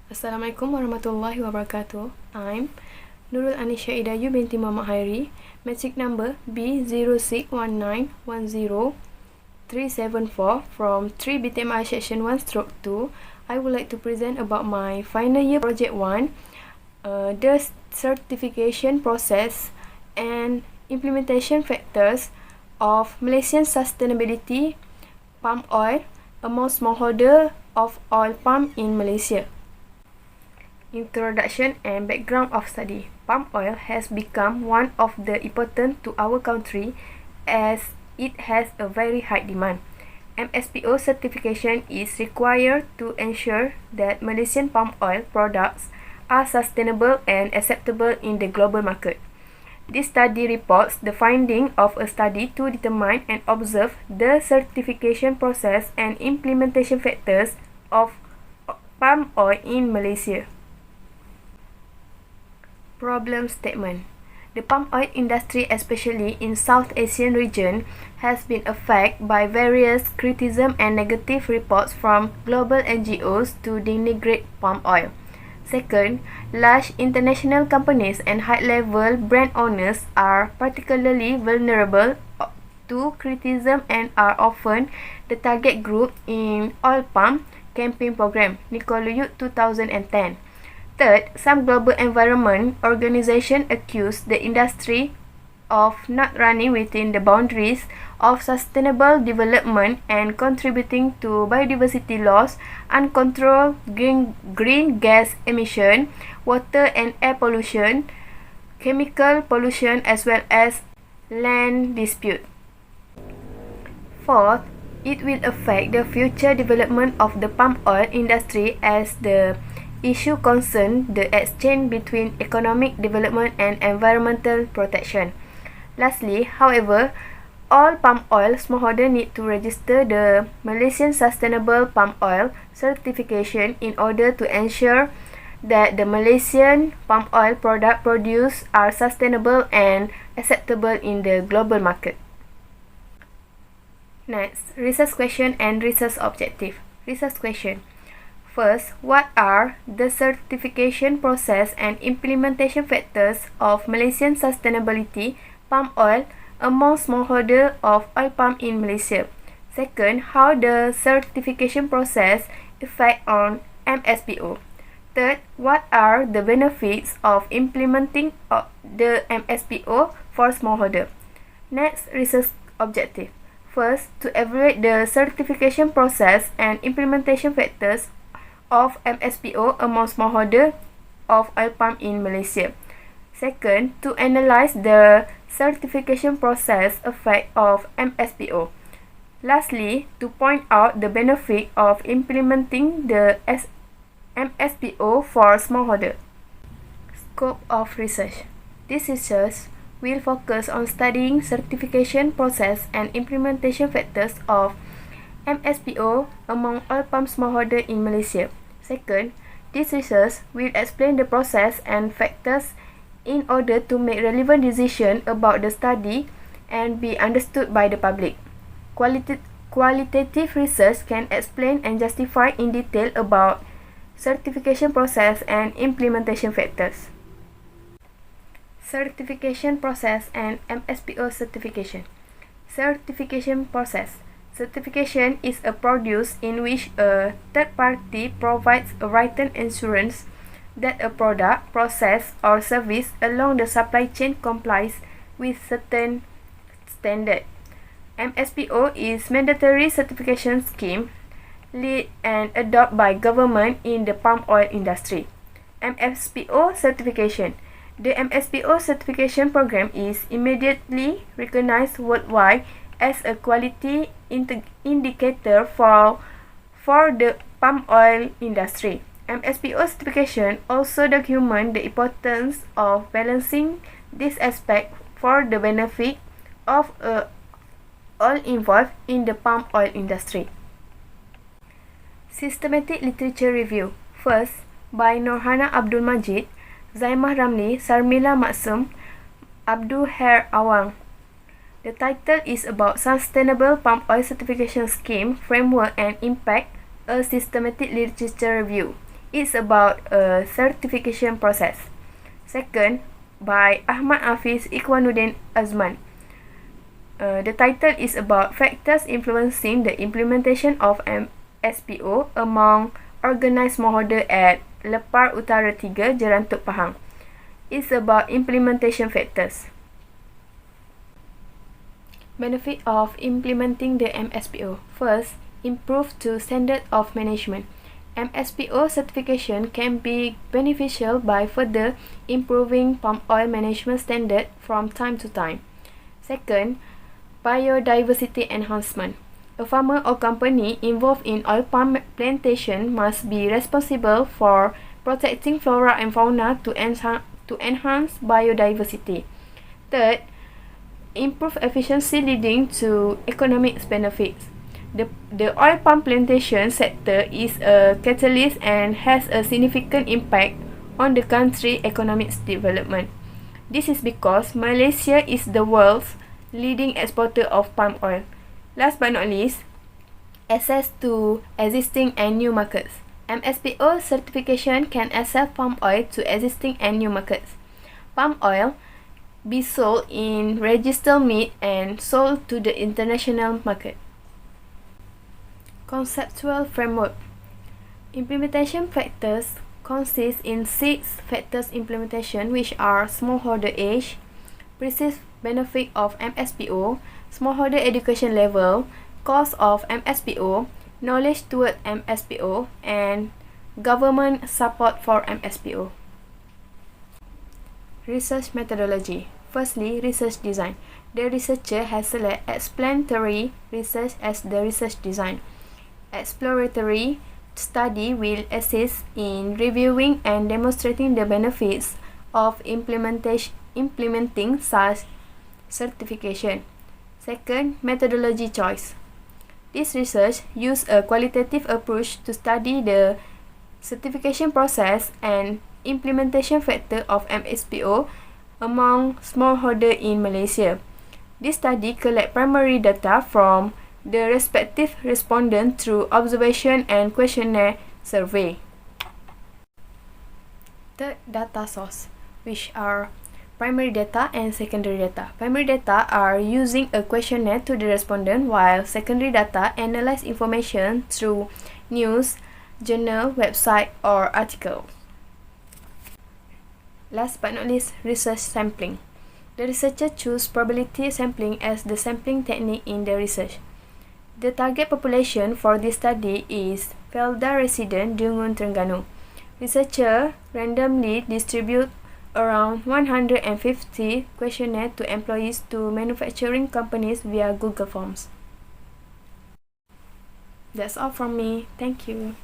Assalamualaikum warahmatullahi wabarakatuh. I'm Nurul ANISHA Idayu binti Muhammad Hairi, matric number B06191037 from 3 BTMI section 1/2. I would like to present about my final year project 1, the certification process and implementation factors of Malaysian sustainability palm oil among smallholder of oil palm in Malaysia. Introduction and background of study. Palm oil has become one of the important to our country as it has a very high demand. MSPO certification is required to ensure that Malaysian palm oil products are sustainable and acceptable in the global market. This study reports the finding of a study to determine and observe the certification process and implementation factors of palm oil in Malaysia. Problem statement. The palm oil industry, especially in South Asian region, has been affected by various criticism and negative reports from global NGOs to denigrate palm oil. Second, large international companies and high-level brand owners are particularly vulnerable to criticism and are often the target group in oil palm campaign program, Nicoluyut 2010. Third, some global environment organizations accuse the industry of not running within the boundaries of sustainable development and contributing to biodiversity loss, uncontrolled green gas emission, water and air pollution, chemical pollution as well as land dispute. Fourth, it will affect the future development of the palm oil industry as the issue concern the exchange between economic development and environmental protection. Lastly, however, all palm oil smallholder need to register the Malaysian Sustainable Palm Oil certification in order to ensure that the Malaysian palm oil product produced are sustainable and acceptable in the global market. Next, research question and research objective. Research question. First, what are the certification process and implementation factors of Malaysian sustainability palm oil among smallholder of oil palm in Malaysia? Second, how the certification process affect on MSPO? Third, what are the benefits of implementing the MSPO for smallholder? Next, research objective. First, to evaluate the certification process and implementation factors of MSPO among smallholder of oil palm in Malaysia. Second, to analyze the certification process effect of MSPO. Lastly, to point out the benefit of implementing the MSPO for smallholder. Scope of research. This research will focus on studying certification process and implementation factors of MSPO among oil palm smallholder in Malaysia. Second, this research will explain the process and factors in order to make relevant decisions about the study and be understood by the public. Qualitative research can explain and justify in detail about certification process and implementation factors. Certification process and MSPO certification. Certification process. Certification is a process in which a third party provides a written assurance that a product, process or service along the supply chain complies with certain standard. MSPO is mandatory certification scheme led and adopted by government in the palm oil industry. MSPO certification. The MSPO certification program is immediately recognized worldwide as a quality indicator for the palm oil industry. MSPO certification also documents the importance of balancing this aspect for the benefit of all involved in the palm oil industry. Systematic literature review. First, by Norhana Abdul Majid, Zaimah Ramli, Sarmila Maksum, Abdul Her Awang. The title is about Sustainable Palm Oil Certification Scheme, Framework and Impact, a Systematic Literature Review. It's about a certification process. Second, by Ahmad Hafiz Ikwanuddin Azman. The title is about factors influencing the implementation of MSPO among organised smallholder at Lepar Utara 3, Jerantuk, Pahang. It's about implementation factors. Benefit of implementing the MSPO. First, improve to standard of management. MSPO certification can be beneficial by further improving palm oil management standard from time to time. Second, biodiversity enhancement. A farmer or company involved in oil palm plantation must be responsible for protecting flora and fauna to enhance biodiversity. Third, improve efficiency leading to economic benefits. The oil palm plantation sector is a catalyst and has a significant impact on the country's economic development. This is because Malaysia is the world's leading exporter of palm oil. Last but not least, access to existing and new markets. MSPO certification can access palm oil to existing and new markets. Palm oil be sold in registered meat and sold to the international market. Conceptual framework. Implementation factors consist in 6 factors implementation, which are smallholder age, perceived benefit of MSPO, smallholder education level, cost of MSPO, knowledge toward MSPO, and government support for MSPO. Research methodology. Firstly, research design. The researcher has selected explanatory research as the research design. Exploratory study will assist in reviewing and demonstrating the benefits of implementing such certification. Second, methodology choice. This research uses a qualitative approach to study the certification process and implementation factor of MSPO among smallholder in Malaysia. This study collects primary data from the respective respondent through observation and questionnaire survey. Third, data source, which are primary data and secondary data. Primary data are using a questionnaire to the respondent, while secondary data analyze information through news, journal, website, or article. Last but not least, research sampling. The researcher chooses probability sampling as the sampling technique in the research. The target population for this study is Felda resident Dungun, Terengganu. Researcher randomly distribute around 150 questionnaires to employees to manufacturing companies via Google Forms. That's all from me. Thank you.